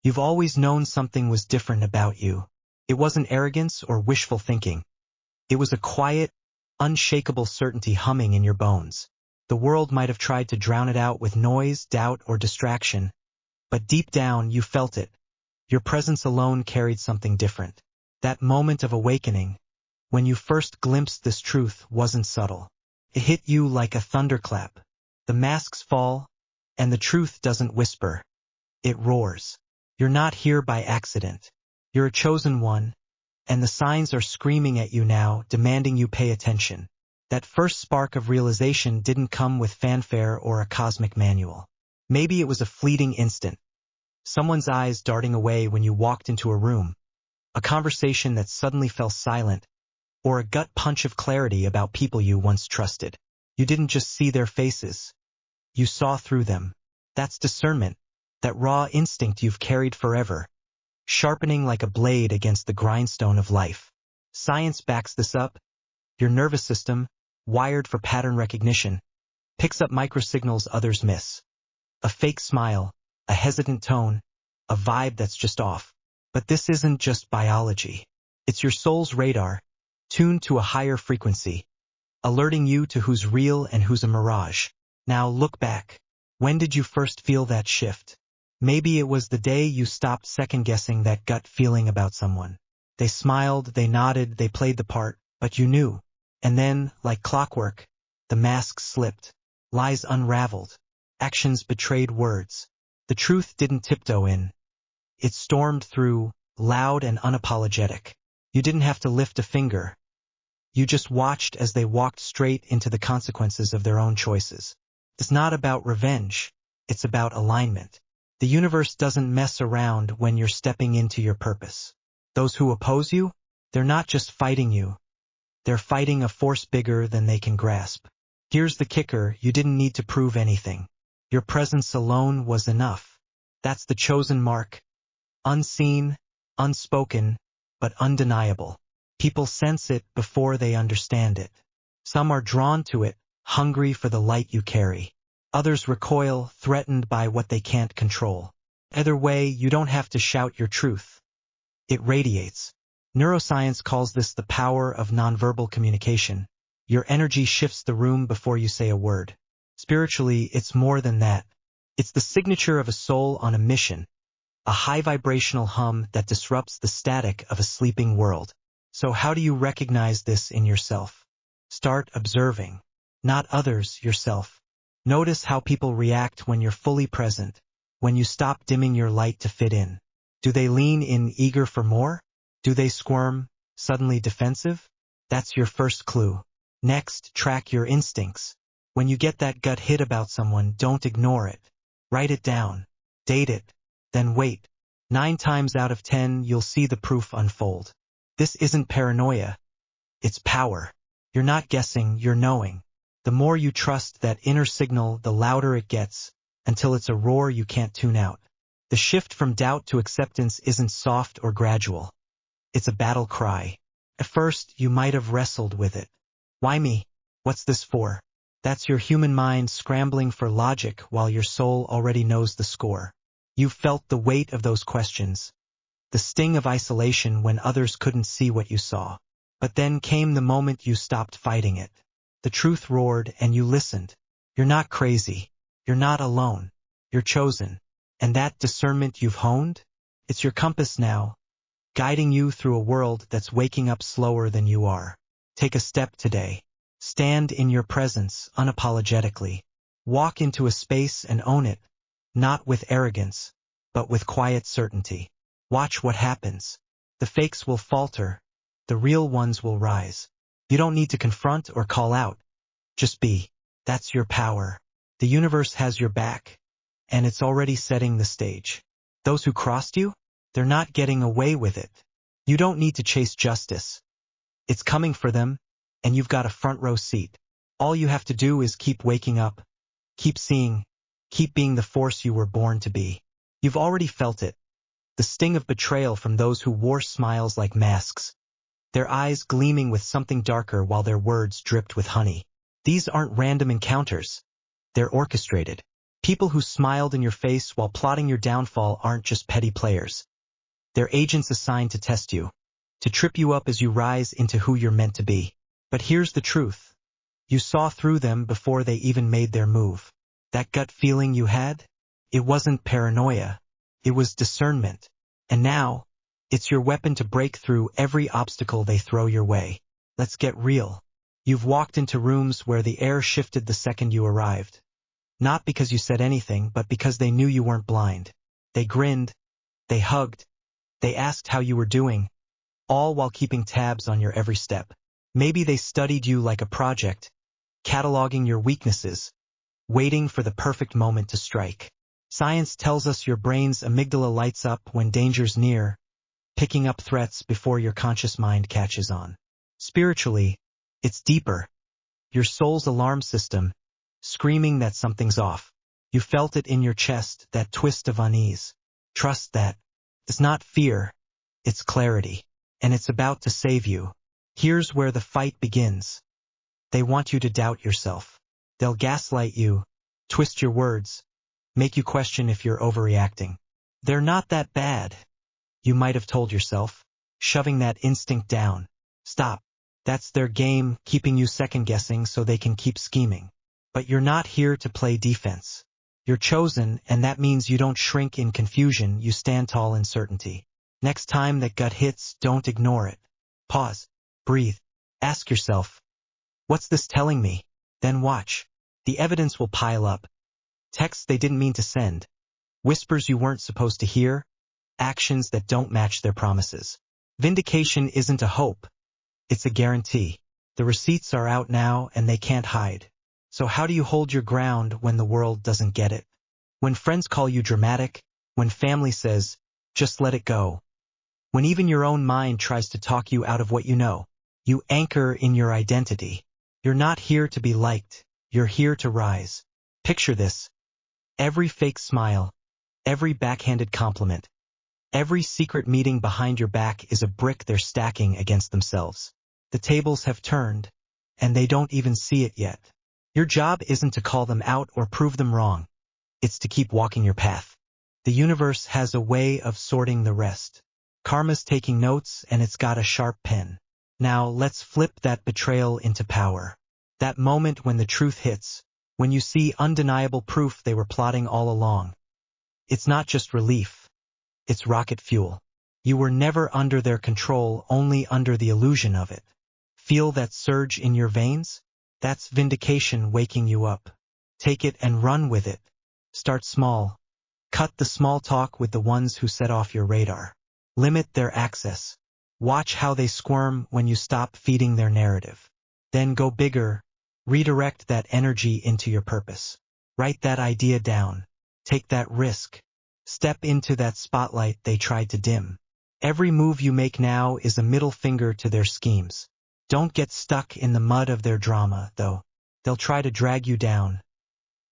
You've always known something was different about you. It wasn't arrogance or wishful thinking. It was a quiet, unshakable certainty humming in your bones. The world might have tried to drown it out with noise, doubt, or distraction, but deep down you felt it. Your presence alone carried something different. That moment of awakening, when you first glimpsed this truth, wasn't subtle. It hit you like a thunderclap. The masks fall, and the truth doesn't whisper. It roars. You're not here by accident. You're a chosen one, and the signs are screaming at you now, demanding you pay attention. That first spark of realization didn't come with fanfare or a cosmic manual. Maybe it was a fleeting instant. Someone's eyes darting away when you walked into a room, a conversation that suddenly fell silent, or a gut punch of clarity about people you once trusted. You didn't just see their faces. You saw through them. That's discernment, that raw instinct you've carried forever, sharpening like a blade against the grindstone of life. Science backs this up. Your nervous system, wired for pattern recognition, picks up microsignals others miss. A fake smile, a hesitant tone, a vibe that's just off. But this isn't just biology. It's your soul's radar, tuned to a higher frequency, alerting you to who's real and who's a mirage. Now look back. When did you first feel that shift? Maybe it was the day you stopped second-guessing that gut feeling about someone. They smiled, they nodded, they played the part, but you knew. And then, like clockwork, the masks slipped, lies unraveled, actions betrayed words. The truth didn't tiptoe in. It stormed through, loud and unapologetic. You didn't have to lift a finger. You just watched as they walked straight into the consequences of their own choices. It's not about revenge. It's about alignment. The universe doesn't mess around when you're stepping into your purpose. Those who oppose you, they're not just fighting you. They're fighting a force bigger than they can grasp. Here's the kicker, you didn't need to prove anything. Your presence alone was enough. That's the chosen mark. Unseen, unspoken, but undeniable. People sense it before they understand it. Some are drawn to it, hungry for the light you carry. Others recoil, threatened by what they can't control. Either way, you don't have to shout your truth. It radiates. Neuroscience calls this the power of nonverbal communication. Your energy shifts the room before you say a word. Spiritually, it's more than that. It's the signature of a soul on a mission, a high vibrational hum that disrupts the static of a sleeping world. So how do you recognize this in yourself? Start observing. Not others, yourself. Notice how people react when you're fully present, when you stop dimming your light to fit in. Do they lean in eager for more? Do they squirm, suddenly defensive? That's your first clue. Next, track your instincts. When you get that gut hit about someone, don't ignore it. Write it down. Date it. Then wait. 9 times out of 10, you'll see the proof unfold. This isn't paranoia. It's power. You're not guessing, you're knowing. The more you trust that inner signal, the louder it gets, until it's a roar you can't tune out. The shift from doubt to acceptance isn't soft or gradual. It's a battle cry. At first, you might have wrestled with it. Why me? What's this for? That's your human mind scrambling for logic while your soul already knows the score. You've felt the weight of those questions, the sting of isolation when others couldn't see what you saw. But then came the moment you stopped fighting it. The truth roared and you listened. You're not crazy. You're not alone. You're chosen. And that discernment you've honed? It's your compass now, guiding you through a world that's waking up slower than you are. Take a step today. Stand in your presence unapologetically. Walk into a space and own it, not with arrogance, but with quiet certainty. Watch what happens. The fakes will falter. The real ones will rise. You don't need to confront or call out. Just be. That's your power. The universe has your back, and it's already setting the stage. Those who crossed you, they're not getting away with it. You don't need to chase justice. It's coming for them, and you've got a front row seat. All you have to do is keep waking up, keep seeing, keep being the force you were born to be. You've already felt it. The sting of betrayal from those who wore smiles like masks, their eyes gleaming with something darker while their words dripped with honey. These aren't random encounters. They're orchestrated. people who smiled in your face while plotting your downfall aren't just petty players. They're agents assigned to test you, to trip you up as you rise into who you're meant to be. But here's the truth. You saw through them before they even made their move. That gut feeling you had? It wasn't paranoia. It was discernment. And now, it's your weapon to break through every obstacle they throw your way. Let's get real. You've walked into rooms where the air shifted the second you arrived. Not because you said anything, but because they knew you weren't blind. They grinned, they hugged, they asked how you were doing, all while keeping tabs on your every step. Maybe they studied you like a project, cataloging your weaknesses, waiting for the perfect moment to strike. Science tells us your brain's amygdala lights up when danger's near, picking up threats before your conscious mind catches on. Spiritually, it's deeper. Your soul's alarm system, screaming that something's off. You felt it in your chest, that twist of unease. Trust that. It's not fear, it's clarity. And it's about to save you. Here's where the fight begins. They want you to doubt yourself. They'll gaslight you, twist your words, make you question if you're overreacting. They're not that bad, you might have told yourself, shoving that instinct down. Stop. That's their game, keeping you second-guessing so they can keep scheming. But you're not here to play defense. You're chosen, and that means you don't shrink in confusion, you stand tall in certainty. Next time that gut hits, don't ignore it. Pause. Breathe. Ask yourself, what's this telling me? Then watch. The evidence will pile up. Texts they didn't mean to send. Whispers you weren't supposed to hear. Actions that don't match their promises. Vindication isn't a hope. It's a guarantee. The receipts are out now and they can't hide. So how do you hold your ground when the world doesn't get it? When friends call you dramatic? When family says, just let it go? When even your own mind tries to talk you out of what you know? You anchor in your identity. You're not here to be liked. You're here to rise. Picture this. Every fake smile, every backhanded compliment, every secret meeting behind your back is a brick they're stacking against themselves. The tables have turned, and they don't even see it yet. Your job isn't to call them out or prove them wrong. It's to keep walking your path. The universe has a way of sorting the rest. Karma's taking notes, and it's got a sharp pen. Now let's flip that betrayal into power. That moment when the truth hits, when you see undeniable proof they were plotting all along. It's not just relief. It's rocket fuel. You were never under their control, only under the illusion of it. Feel that surge in your veins? That's vindication waking you up. Take it and run with it. Start small. Cut the small talk with the ones who set off your radar. Limit their access. Watch how they squirm when you stop feeding their narrative. Then go bigger. Redirect that energy into your purpose. Write that idea down. Take that risk. Step into that spotlight they tried to dim. Every move you make now is a middle finger to their schemes. Don't get stuck in the mud of their drama, though. They'll try to drag you down.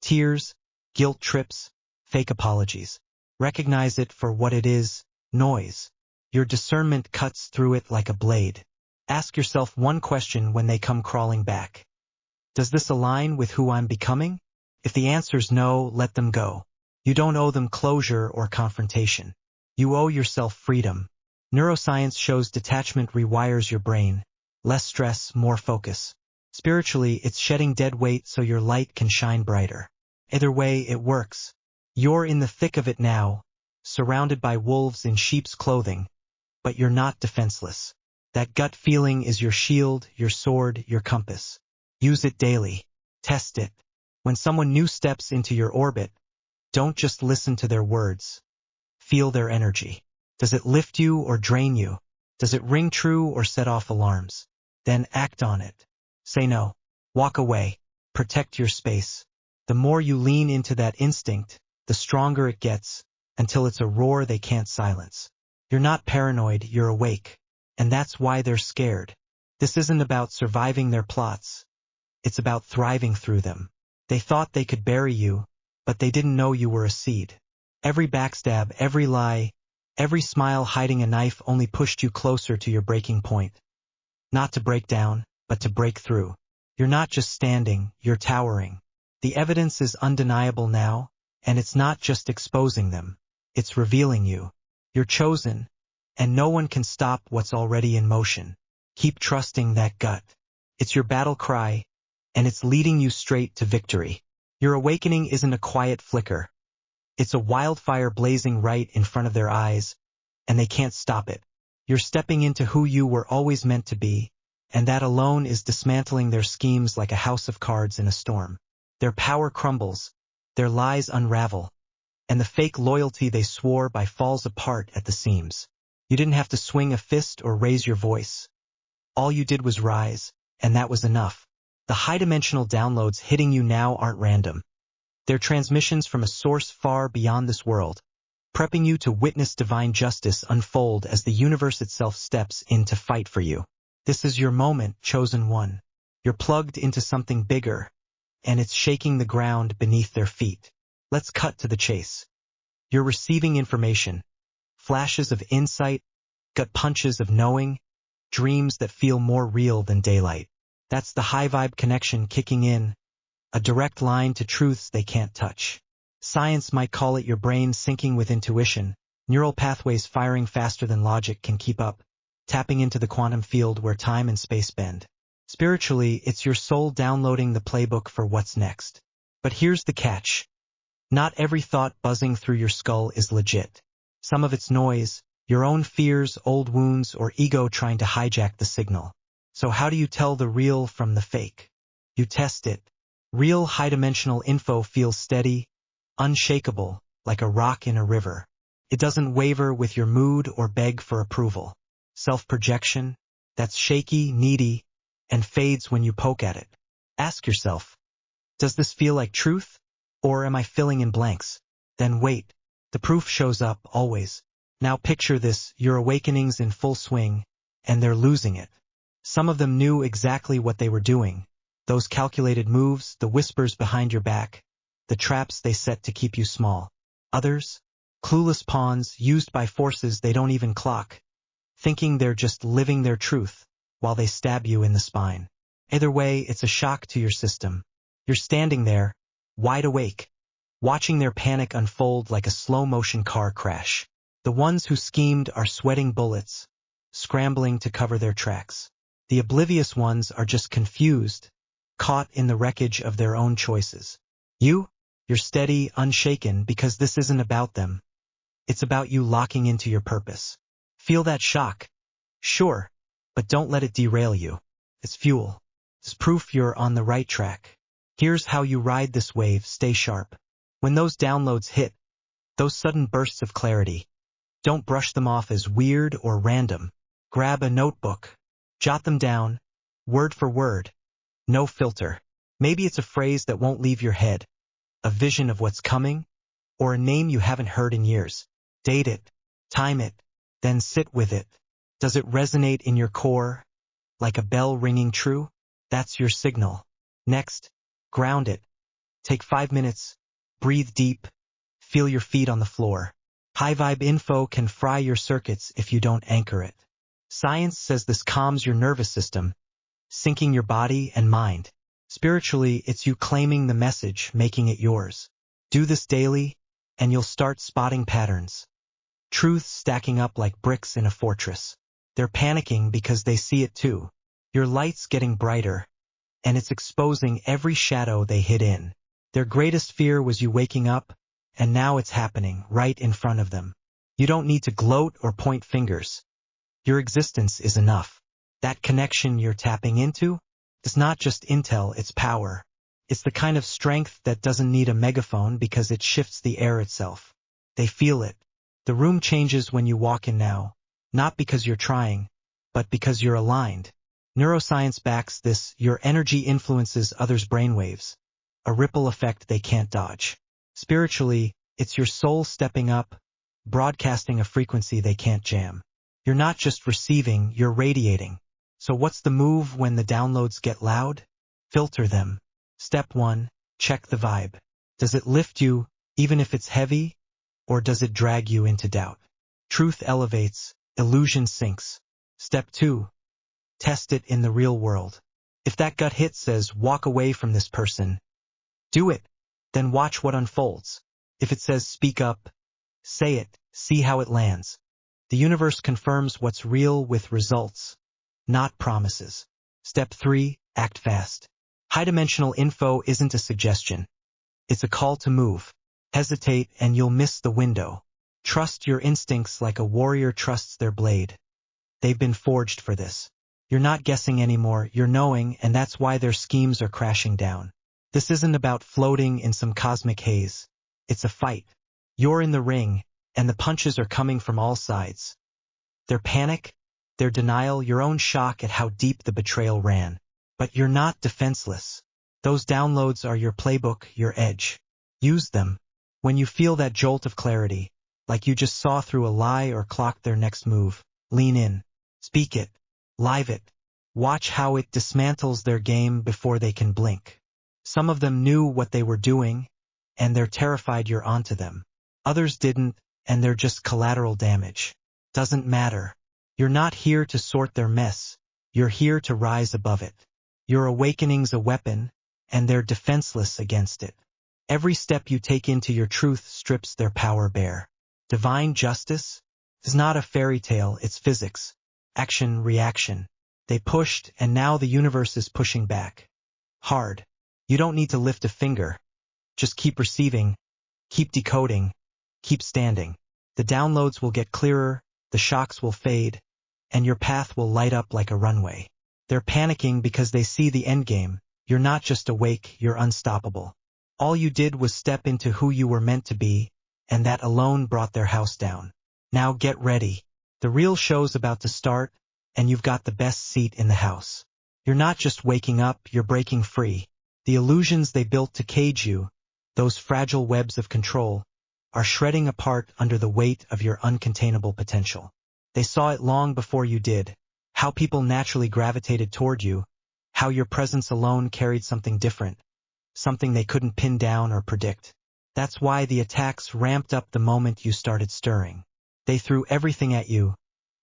Tears, guilt trips, fake apologies. Recognize it for what it is, noise. Your discernment cuts through it like a blade. Ask yourself one question when they come crawling back. Does this align with who I'm becoming? If the answer's no, let them go. You don't owe them closure or confrontation. You owe yourself freedom. Neuroscience shows detachment rewires your brain. Less stress, more focus. Spiritually, it's shedding dead weight so your light can shine brighter. Either way, it works. You're in the thick of it now, surrounded by wolves in sheep's clothing, but you're not defenseless. That gut feeling is your shield, your sword, your compass. Use it daily. Test it. When someone new steps into your orbit, don't just listen to their words. Feel their energy. Does it lift you or drain you? Does it ring true or set off alarms? Then act on it. Say no. Walk away. Protect your space. The more you lean into that instinct, the stronger it gets, until it's a roar they can't silence. You're not paranoid, you're awake. And that's why they're scared. This isn't about surviving their plots. It's about thriving through them. They thought they could bury you, but they didn't know you were a seed. Every backstab, every lie, every smile hiding a knife only pushed you closer to your breaking point. Not to break down, but to break through. You're not just standing, you're towering. The evidence is undeniable now. And it's not just exposing them. It's revealing you. You're chosen, and no one can stop what's already in motion. Keep trusting that gut. It's your battle cry, and it's leading you straight to victory. Your awakening isn't a quiet flicker. It's a wildfire blazing right in front of their eyes, and they can't stop it. You're stepping into who you were always meant to be, and that alone is dismantling their schemes like a house of cards in a storm. Their power crumbles, their lies unravel, and the fake loyalty they swore by falls apart at the seams. You didn't have to swing a fist or raise your voice. All you did was rise, and that was enough. The high-dimensional downloads hitting you now aren't random. They're transmissions from a source far beyond this world, prepping you to witness divine justice unfold as the universe itself steps in to fight for you. This is your moment, chosen one. You're plugged into something bigger, and it's shaking the ground beneath their feet. Let's cut to the chase. You're receiving information, flashes of insight, gut punches of knowing, dreams that feel more real than daylight. That's the high-vibe connection kicking in, a direct line to truths they can't touch. Science might call it your brain syncing with intuition, neural pathways firing faster than logic can keep up, tapping into the quantum field where time and space bend. Spiritually, it's your soul downloading the playbook for what's next. But here's the catch. Not every thought buzzing through your skull is legit. Some of it's noise, your own fears, old wounds, or ego trying to hijack the signal. So how do you tell the real from the fake? You test it. Real high-dimensional info feels steady, unshakable, like a rock in a river. It doesn't waver with your mood or beg for approval. Self-projection, that's shaky, needy, and fades when you poke at it. Ask yourself, does this feel like truth, or am I filling in blanks? Then wait. The proof shows up, always. Now picture this, your awakening's in full swing, and they're losing it. Some of them knew exactly what they were doing. Those calculated moves, the whispers behind your back, the traps they set to keep you small. Others, clueless pawns used by forces they don't even clock, thinking they're just living their truth, while they stab you in the spine. Either way, it's a shock to your system. You're standing there, wide awake, watching their panic unfold like a slow-motion car crash. The ones who schemed are sweating bullets, scrambling to cover their tracks. The oblivious ones are just confused, caught in the wreckage of their own choices. You're steady, unshaken, because this isn't about them. It's about you locking into your purpose. Feel that shock? Sure, but don't let it derail you. It's fuel. It's proof you're on the right track. Here's how you ride this wave, stay sharp. When those downloads hit, those sudden bursts of clarity, don't brush them off as weird or random. Grab a notebook. Jot them down, word for word. No filter. Maybe it's a phrase that won't leave your head, a vision of what's coming, or a name you haven't heard in years. Date it, time it, then sit with it. Does it resonate in your core, like a bell ringing true? That's your signal. Next, ground it. Take 5 minutes, breathe deep, feel your feet on the floor. High-vibe info can fry your circuits if you don't anchor it. Science says this calms your nervous system, syncing your body and mind. Spiritually, it's you claiming the message, making it yours. Do this daily, and you'll start spotting patterns. Truths stacking up like bricks in a fortress. They're panicking because they see it too. Your light's getting brighter, and it's exposing every shadow they hid in. Their greatest fear was you waking up, and now it's happening right in front of them. You don't need to gloat or point fingers. Your existence is enough. That connection you're tapping into is not just intel, it's power. It's the kind of strength that doesn't need a megaphone because it shifts the air itself. They feel it. The room changes when you walk in now, not because you're trying, but because you're aligned. Neuroscience backs this, your energy influences others' brainwaves, a ripple effect they can't dodge. Spiritually, it's your soul stepping up, broadcasting a frequency they can't jam. You're not just receiving, you're radiating. So what's the move when the downloads get loud? Filter them. Step 1, check the vibe. Does it lift you, even if it's heavy, or does it drag you into doubt? Truth elevates, illusion sinks. Step 2, test it in the real world. If that gut hit says, walk away from this person, do it, then watch what unfolds. If it says speak up, say it, see how it lands. The universe confirms what's real with results, not promises. Step 3, act fast. High-dimensional info isn't a suggestion. It's a call to move. Hesitate and you'll miss the window. Trust your instincts like a warrior trusts their blade. They've been forged for this. You're not guessing anymore, you're knowing, and that's why their schemes are crashing down. This isn't about floating in some cosmic haze. It's a fight. You're in the ring, and the punches are coming from all sides. Their panic, their denial, your own shock at how deep the betrayal ran. But you're not defenseless. Those downloads are your playbook, your edge. Use them. When you feel that jolt of clarity, like you just saw through a lie or clocked their next move, lean in. Speak it. Live it. Watch how it dismantles their game before they can blink. Some of them knew what they were doing, and they're terrified you're onto them. Others didn't, and they're just collateral damage. Doesn't matter. You're not here to sort their mess. You're here to rise above it. Your awakening's a weapon, and they're defenseless against it. Every step you take into your truth strips their power bare. Divine justice is not a fairy tale, it's physics. Action, reaction. They pushed, and now the universe is pushing back. Hard. You don't need to lift a finger. Just keep receiving, keep decoding, keep standing. The downloads will get clearer, the shocks will fade, and your path will light up like a runway. They're panicking because they see the endgame. You're not just awake, you're unstoppable. All you did was step into who you were meant to be, and that alone brought their house down. Now get ready. The real show's about to start, and you've got the best seat in the house. You're not just waking up, you're breaking free. The illusions they built to cage you, those fragile webs of control, are shredding apart under the weight of your uncontainable potential. They saw it long before you did, how people naturally gravitated toward you, how your presence alone carried something different, something they couldn't pin down or predict. That's why the attacks ramped up the moment you started stirring. They threw everything at you,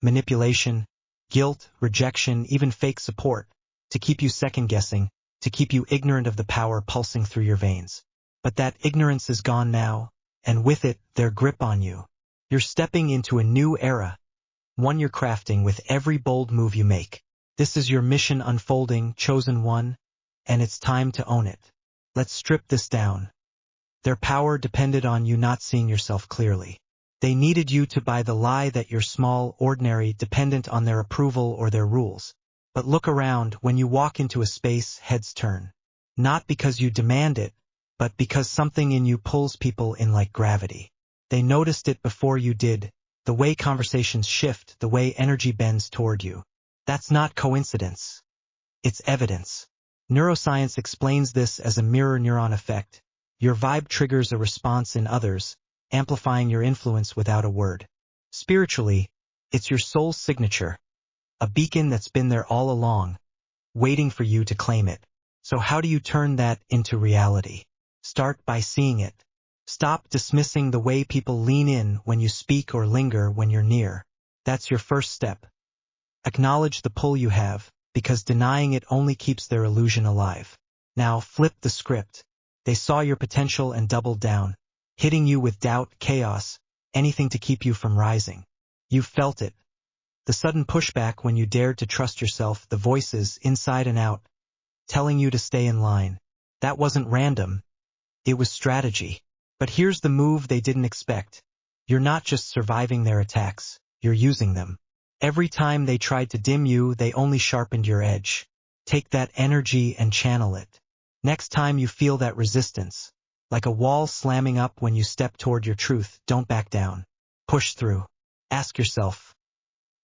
manipulation, guilt, rejection, even fake support, to keep you second-guessing, to keep you ignorant of the power pulsing through your veins. But that ignorance is gone now, and with it, their grip on you. You're stepping into a new era, one you're crafting with every bold move you make. This is your mission unfolding, chosen one, and it's time to own it. Let's strip this down. Their power depended on you not seeing yourself clearly. They needed you to buy the lie that you're small, ordinary, dependent on their approval or their rules. But look around, when you walk into a space, heads turn. Not because you demand it, but because something in you pulls people in like gravity. They noticed it before you did, the way conversations shift, the way energy bends toward you. That's not coincidence. It's evidence. Neuroscience explains this as a mirror neuron effect. Your vibe triggers a response in others, amplifying your influence without a word. Spiritually, it's your soul's signature, a beacon that's been there all along, waiting for you to claim it. So how do you turn that into reality? Start by seeing it. Stop dismissing the way people lean in when you speak or linger when you're near. That's your first step. Acknowledge the pull you have, because denying it only keeps their illusion alive. Now flip the script. They saw your potential and doubled down, hitting you with doubt, chaos, anything to keep you from rising. You felt it. The sudden pushback when you dared to trust yourself, the voices, inside and out, telling you to stay in line. That wasn't random. It was strategy. But here's the move they didn't expect. You're not just surviving their attacks, you're using them. Every time they tried to dim you, they only sharpened your edge. Take that energy and channel it. Next time you feel that resistance, like a wall slamming up when you step toward your truth, don't back down. Push through. Ask yourself,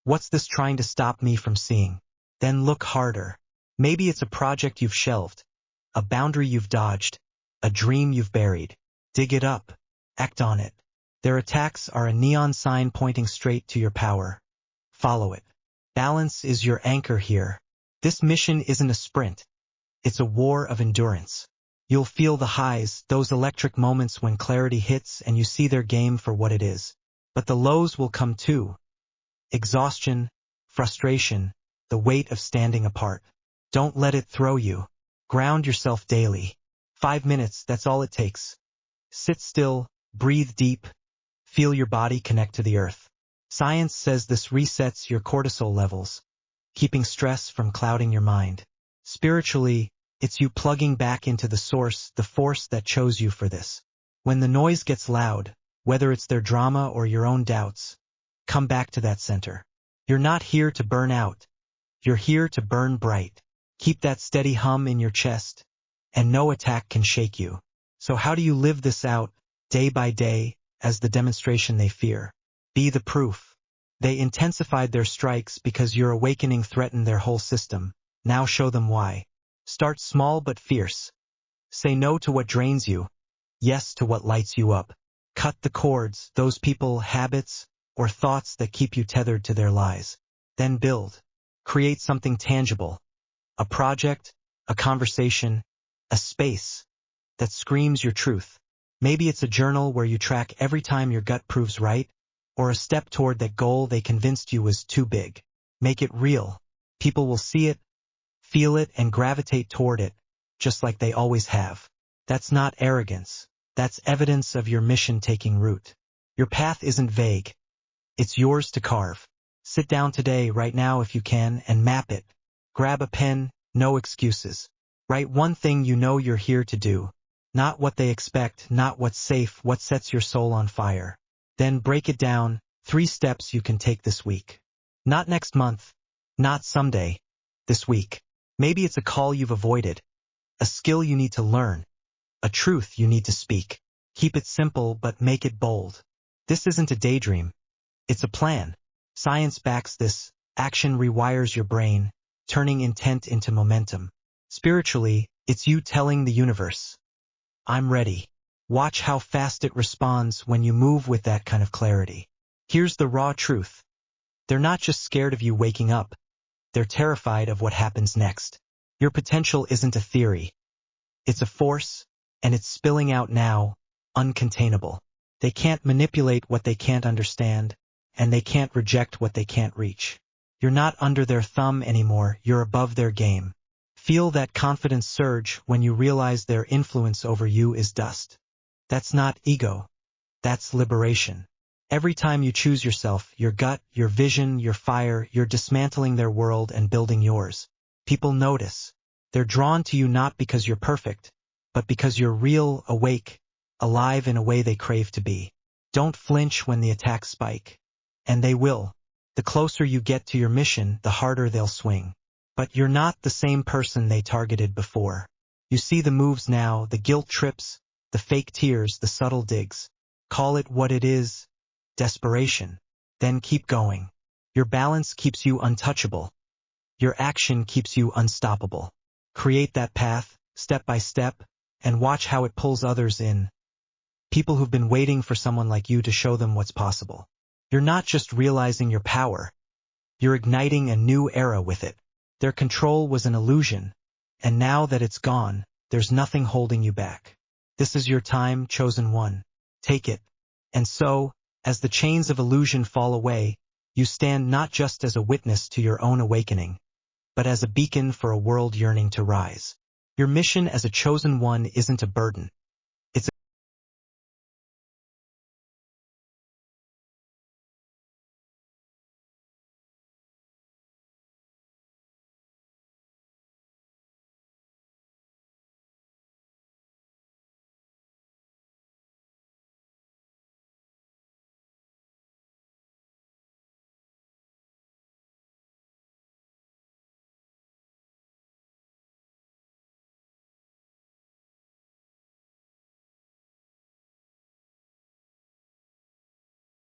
what's this trying to stop me from seeing? Then look harder. Maybe it's a project you've shelved, a boundary you've dodged, a dream you've buried. Dig it up. Act on it. Their attacks are a neon sign pointing straight to your power. Follow it. Balance is your anchor here. This mission isn't a sprint. It's a war of endurance. You'll feel the highs, those electric moments when clarity hits and you see their game for what it is. But the lows will come too. Exhaustion, frustration, the weight of standing apart. Don't let it throw you. Ground yourself daily. 5 minutes, that's all it takes. Sit still, Breathe deep. Feel your body connect to the earth. Science says this resets your cortisol levels, keeping stress from clouding your mind. Spiritually, it's you plugging back into the source, the force that chose you for this. When the noise gets loud, whether it's their drama or your own doubts, come back to that center. You're not here to burn out. You're here to burn bright. Keep that steady hum in your chest, and no attack can shake you. So how do you live this out, day by day, as the demonstration they fear? Be the proof. They intensified their strikes because your awakening threatened their whole system. Now show them why. Start small but fierce. Say no to what drains you. Yes to what lights you up. Cut the cords, those people, habits, or thoughts that keep you tethered to their lies. Then build. Create something tangible. A project, a conversation, a space that screams your truth. Maybe it's a journal where you track every time your gut proves right, or a step toward that goal they convinced you was too big. Make it real. People will see it, feel it, and gravitate toward it, just like they always have. That's not arrogance. That's evidence of your mission taking root. Your path isn't vague. It's yours to carve. Sit down today, right now if you can, and map it. Grab a pen, no excuses. Write one thing you know you're here to do. Not what they expect, not what's safe, what sets your soul on fire. Then break it down, 3 steps you can take this week. Not next month, not someday, this week. Maybe it's a call you've avoided, a skill you need to learn, a truth you need to speak. Keep it simple but make it bold. This isn't a daydream. It's a plan. Science backs this. Action rewires your brain, turning intent into momentum. Spiritually, it's you telling the universe, I'm ready. Watch how fast it responds when you move with that kind of clarity. Here's the raw truth. They're not just scared of you waking up. They're terrified of what happens next. Your potential isn't a theory. It's a force, and it's spilling out now, uncontainable. They can't manipulate what they can't understand, and they can't reject what they can't reach. You're not under their thumb anymore, you're above their game. Feel that confidence surge when you realize their influence over you is dust. That's not ego. That's liberation. Every time you choose yourself, your gut, your vision, your fire, you're dismantling their world and building yours. People notice. They're drawn to you not because you're perfect, but because you're real, awake, alive in a way they crave to be. Don't flinch when the attacks spike. And they will. The closer you get to your mission, the harder they'll swing. But you're not the same person they targeted before. You see the moves now, the guilt trips, the fake tears, the subtle digs. Call it what it is, desperation. Then keep going. Your balance keeps you untouchable. Your action keeps you unstoppable. Create that path, step by step, and watch how it pulls others in. People who've been waiting for someone like you to show them what's possible. You're not just realizing your power. You're igniting a new era with it. Their control was an illusion, and now that it's gone, there's nothing holding you back. This is your time, chosen one. Take it. And so, as the chains of illusion fall away, you stand not just as a witness to your own awakening, but as a beacon for a world yearning to rise. Your mission as a chosen one isn't a burden.